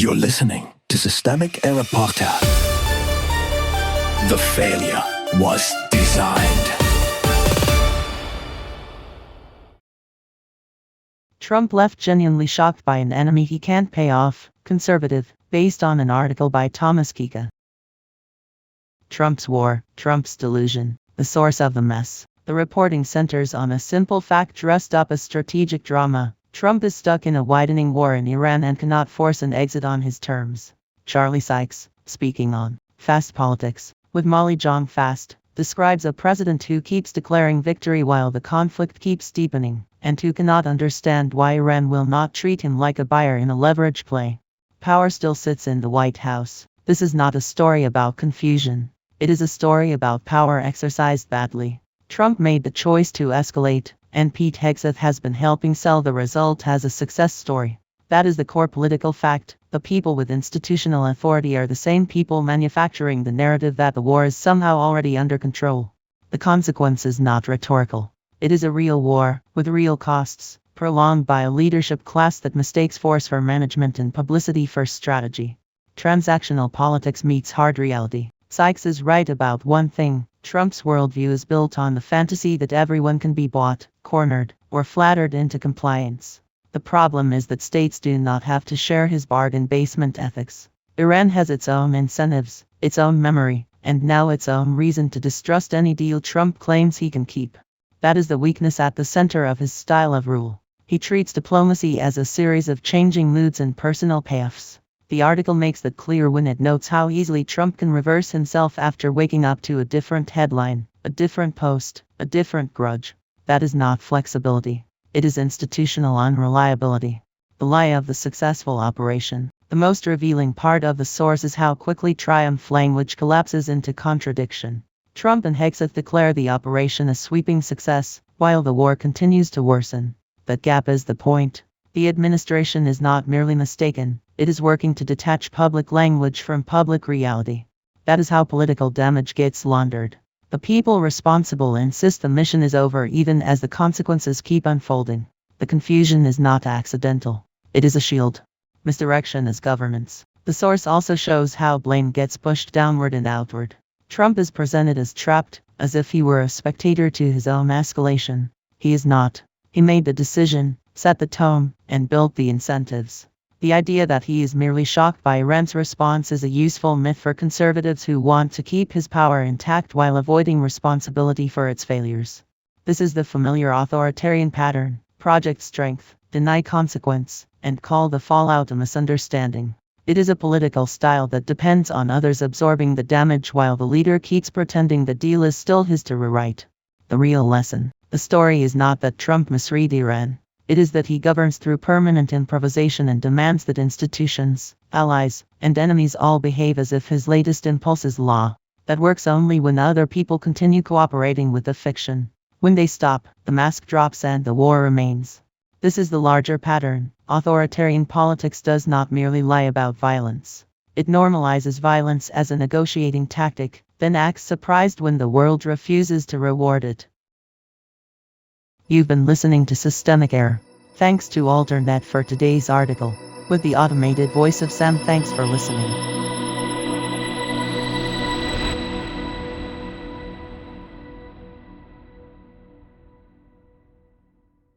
You're listening to Systemic Era Podcast. The failure was designed. Trump left genuinely shocked by an enemy he can't pay off, conservative, based on an article by Thomas Kika. Trump's war, Trump's delusion, the source of the mess. The reporting centers on a simple fact dressed up as strategic drama. Trump is stuck in a widening war in Iran and cannot force an exit on his terms. Charlie Sykes, speaking on Fast Politics with Molly Jong-Fast, describes a president who keeps declaring victory while the conflict keeps deepening, and who cannot understand why Iran will not treat him like a buyer in a leverage play. Power still sits in the White House. This is not a story about confusion. It is a story about power exercised badly. Trump made the choice to escalate, and Pete Hegseth has been helping sell the result as a success story. That is the core political fact. The people with institutional authority are the same people manufacturing the narrative that the war is somehow already under control. The consequence is not rhetorical. It is a real war, with real costs, prolonged by a leadership class that mistakes force for management and publicity for strategy. Transactional politics meets hard reality. Sykes is right about one thing. Trump's worldview is built on the fantasy that everyone can be bought, cornered, or flattered into compliance. The problem is that states do not have to share his bargain basement ethics. Iran has its own incentives, its own memory, and now its own reason to distrust any deal Trump claims he can keep. That is the weakness at the center of his style of rule. He treats diplomacy as a series of changing moods and personal payoffs. The article makes that clear when it notes how easily Trump can reverse himself after waking up to a different headline, a different post, a different grudge. That is not flexibility. It is institutional unreliability. The lie of the successful operation. The most revealing part of the source is how quickly triumph language collapses into contradiction. Trump and Hegseth declare the operation a sweeping success, while the war continues to worsen. That gap is the point. The administration is not merely mistaken. It is working to detach public language from public reality. That is how political damage gets laundered. The people responsible insist the mission is over even as the consequences keep unfolding. The confusion is not accidental. It is a shield. Misdirection is governance. The source also shows how blame gets pushed downward and outward. Trump is presented as trapped, as if he were a spectator to his own escalation. He is not. He made the decision, set the tone, and built the incentives. The idea that he is merely shocked by Iran's response is a useful myth for conservatives who want to keep his power intact while avoiding responsibility for its failures. This is the familiar authoritarian pattern: project strength, deny consequence, and call the fallout a misunderstanding. It is a political style that depends on others absorbing the damage while the leader keeps pretending the deal is still his to rewrite. The real lesson: the story is not that Trump misread Iran. It is that he governs through permanent improvisation and demands that institutions, allies, and enemies all behave as if his latest impulse is law. That works only when other people continue cooperating with the fiction. When they stop, the mask drops and the war remains. This is the larger pattern. Authoritarian politics does not merely lie about violence. It normalizes violence as a negotiating tactic, then acts surprised when the world refuses to reward it. You've been listening to Systemic Error. Thanks to Alternet for today's article. With the automated voice of Sam, thanks for listening.